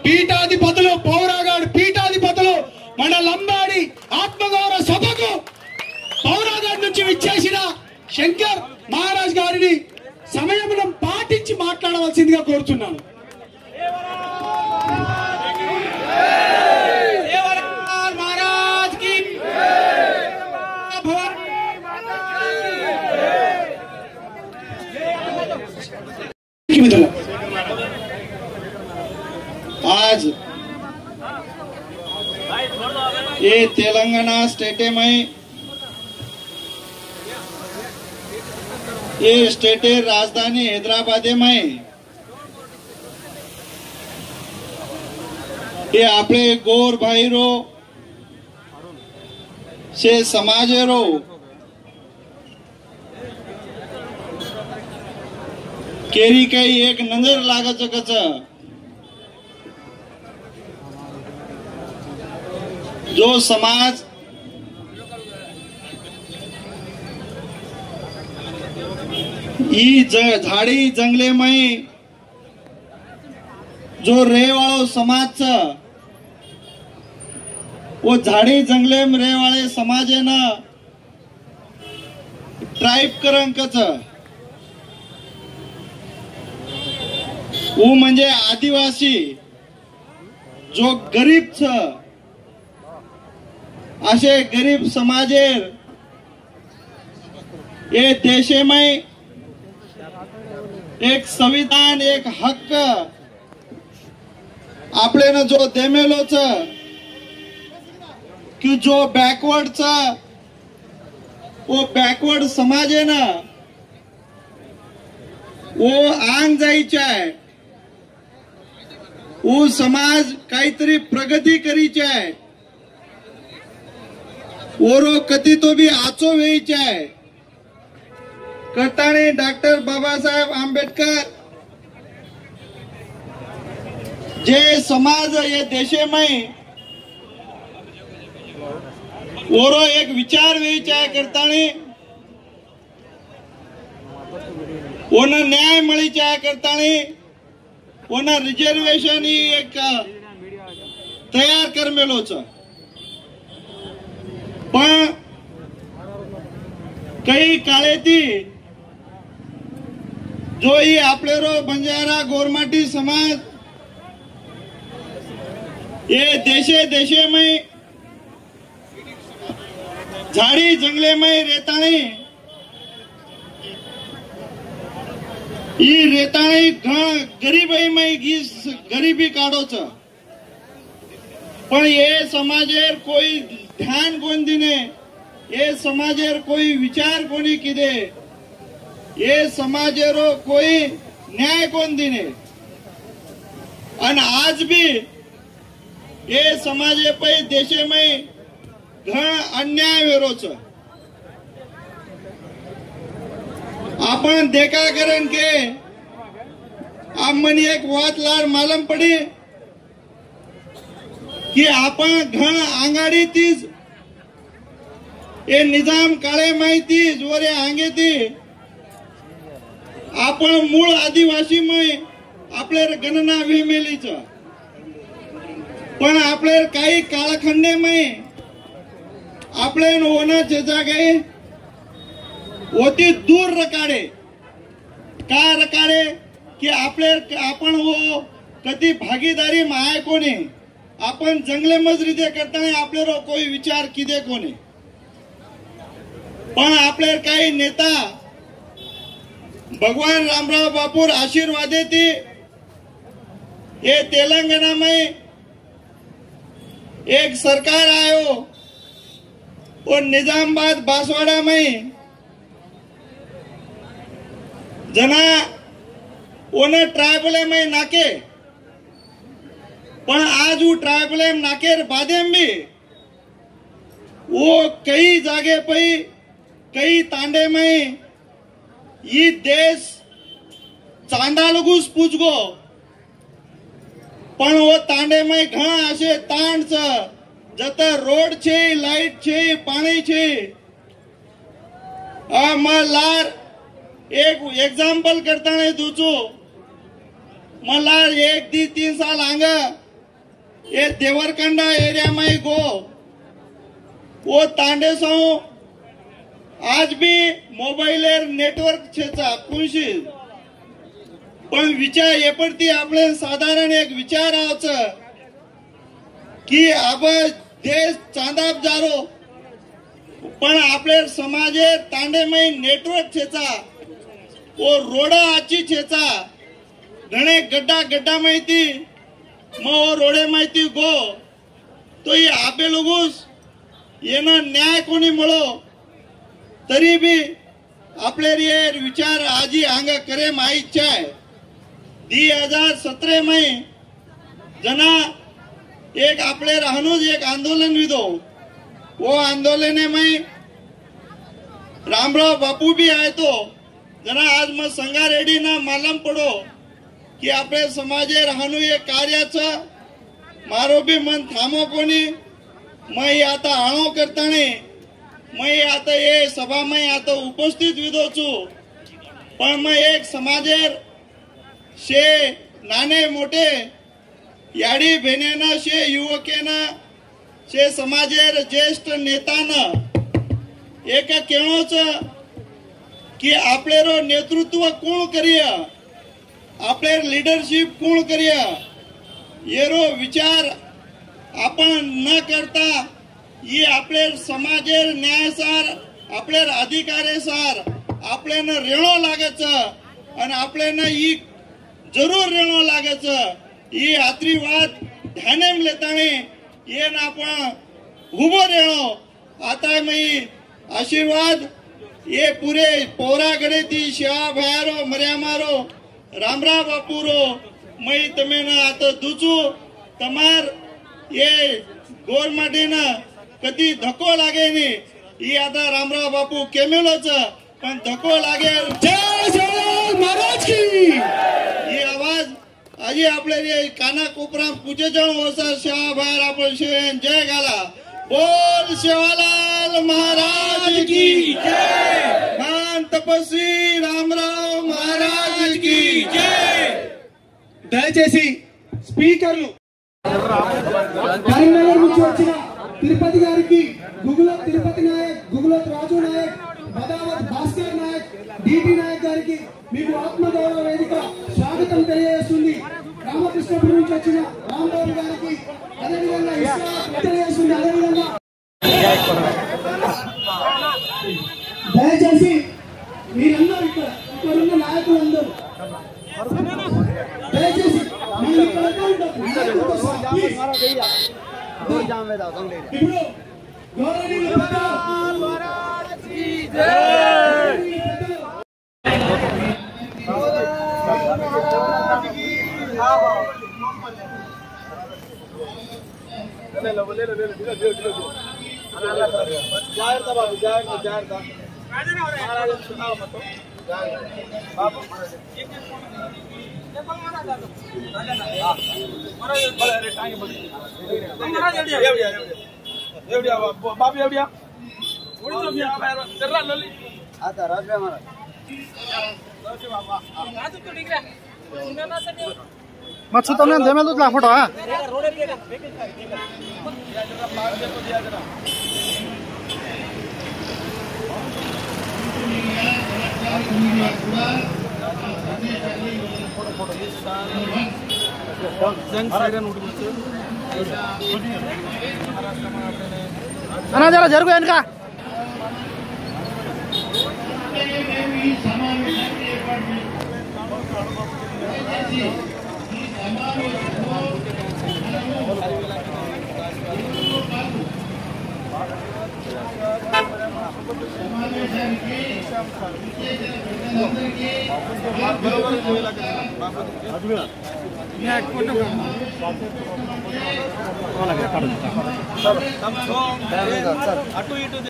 పీఠాధిపతులు పౌరాగాడు పీఠాధిపతులు మన లంబాడి ఆత్మగౌరవ సభకు పౌరాగాడి నుంచి విచ్చేసిన శంకర్ మహారాజ్ గారిని సమయమును పాటించి మాట్లాడవలసిందిగా కోరుతున్నాను. आज ये तेलंगाना स्टेट में ये स्टेट राजधानी हैदराबाद में ये आपले गोर भाई रो से समाज रो केरी कई एक नजर लागत कच जो समाज झाड़ी जंगले में जो रे वालो समाज छ वो झाड़ी जंगले में रे वाले समाज है ना ट्राइब करंक छ वो म्हणजे आदिवासी जो गरीब छ असे गरीब समाजेर ये देशे में एक संविधान एक हक्क आपले न जो देमेलो छ कि जो बैकवर्ड छ वो बैकवर्ड समाज है ना वो आंग जायचे आहे वो समाज काहीतरी प्रगती करीचे आहे ओरो कधी तो भी आचो वेयचे आहे करताने डॉक्टर बाबासाहेब आंबेडकर जे समाज ये देशे में ओरो एक विचार वेयचे आहे करताने ओना न्याय मळीचे आहे करताने ओना रिजर्वेशन ही एक तयार करमेलो छ पण कई काळेती जो ही आपले रो बंजारा गोरमाटी समाज ये देशे देशे में झाड़ी जंगले में रेताणी ई रेताणी गरीबी में गरीबी काढो छ पण ये समाजेर कोई ध्यान कोण दिने ये समाजेर कोई विचार कोणी किदे ये समाजेरो कोई न्याय कोण दिने और आज भी ये समाजे पे देशे में घण अन्याय वेरो छ आपण देखा करन के आप मनी एक वात लार मालूम पड़ी कि आपण घण आंगाडी तीज ये निजाम काळे माहिती जोरे आंगे ती आपण मूळ आदिवासी में आपले गणना विमेली छ पण आपले काही कालखंडे में आपले होना जागे होती दूर रकाडे का रकाडे कि आपले आपण वो कधी भागीदारी में आहे कोणी आपण जंगले मजरीते करताना आपले रो कोई विचार किदे कोणी पण आपले काही नेता भगवान रामराव बापूर आशीर्वादे थी ये तेलंगाना में एक सरकार आयो और निजामाबाद बांसवाड़ा में जना ओने ट्राइबल में नाके पण आज वो ट्राइबल नाकेर बादेम भी वो कई जागे पे कई तांडे में ये देश चांडालगूस पूछगो पण वो तांडे में घणा असे ताण छ जते रोड छे लाइट छे पानी छे आ मलार एक एग्जाम्पल करता नहीं दूचो मलार 1 दी 3 साल आंगा ये देवरकंडा एरिया में गो वो तांडे सो आज भी मोबाइल नेटवर्क छेचा कुंशी पण विचार ये पडती आपले साधारण एक विचार आवच की अब देश चांदाप जारो पण आपले समाजे तांडे में नेटवर्क छेचा वो रोडा आची छेचा घणे गड्डा गड्डा माहिती मग रोडे माहिती गो तो ये आपे लोगोस ये ना न्याय कोणी मिळो तरी भी आपले ये विचार आजी आंग करे माहित है 2017 में जना एक आपले राहनूज एक आंदोलन विदो वो आंदोलन में रामराव बापू भी आए तो जना आज मग संगा रेड्डी ना मालम पडो की आपले समाजे राहणू ये कार्याचं मारो भी मन थांबो कोणी मैं आता आणो करताने मैं आता ये सभा में आता उपस्थित विदो छु पण मैं एक समाजेर शे नाने मोठे याडी बहिणीनं शे युवकेनं शे समाजेर ज्येष्ठ नेतानं एक केळोच की आपलेरो नेतृत्व कोण करिया आपले लीडरशिप कोण करिया येरो विचार आपण न करता ये आपले समाजेर न्यायसार आपले अधिकारेसार आपले न रेणो लागच आणि आपले न ही जरूर रेणो लागच ही आत्री वाद ध्याने लेताने ये ना आपण उभो रेणो आता मी आशीर्वाद ये पूरे पौरागडे ती शिवा भयारो मर्या मारो रामराव बापूरो मैं तमें आता दूचू तमार ये गोर माटीना कधी धक्को लागे नहीं ये आता रामराव बापू केमेलोच पण धक्को लागे जय जय महाराज की ये आवाज आजी आपले ये काना कोपरा पूजे जण होसा शिवा बाहेर आपण शिवेन जय घाला बोल शिवालाल महाराज की जय मान तपस्वी रामराव महाराज की जय దయచేసి స్పీకర్లు కరీంనగర్ నుంచి వచ్చిన తిరుపతి గారికి తిరుపతి నాయక్ గుగులత్ రాజు నాయక్ బదావత్ భాస్కర్ నాయక్ డిటి నాయక్ గారికి మీకు ఆత్మగౌరవ వేదిక స్వాగతం తెలియజేస్తుంది. రామకృష్ణపురం నుంచి వచ్చిన రాంబాబు గారికి అదేవిధంగా తెలియజేస్తుంది. అదేవిధంగా దయచేసి మీరందరూ ఇక్కడున్న నాయకులందరూ దయచేసి ఇప్పుడు గౌరవనీయులు జాగ్రత్త బాబు జాగ్రత్త బాబు मत सुतो ना जमे तो फोटो हां అన్నా జర జరుగు వెనక అటు ఇటు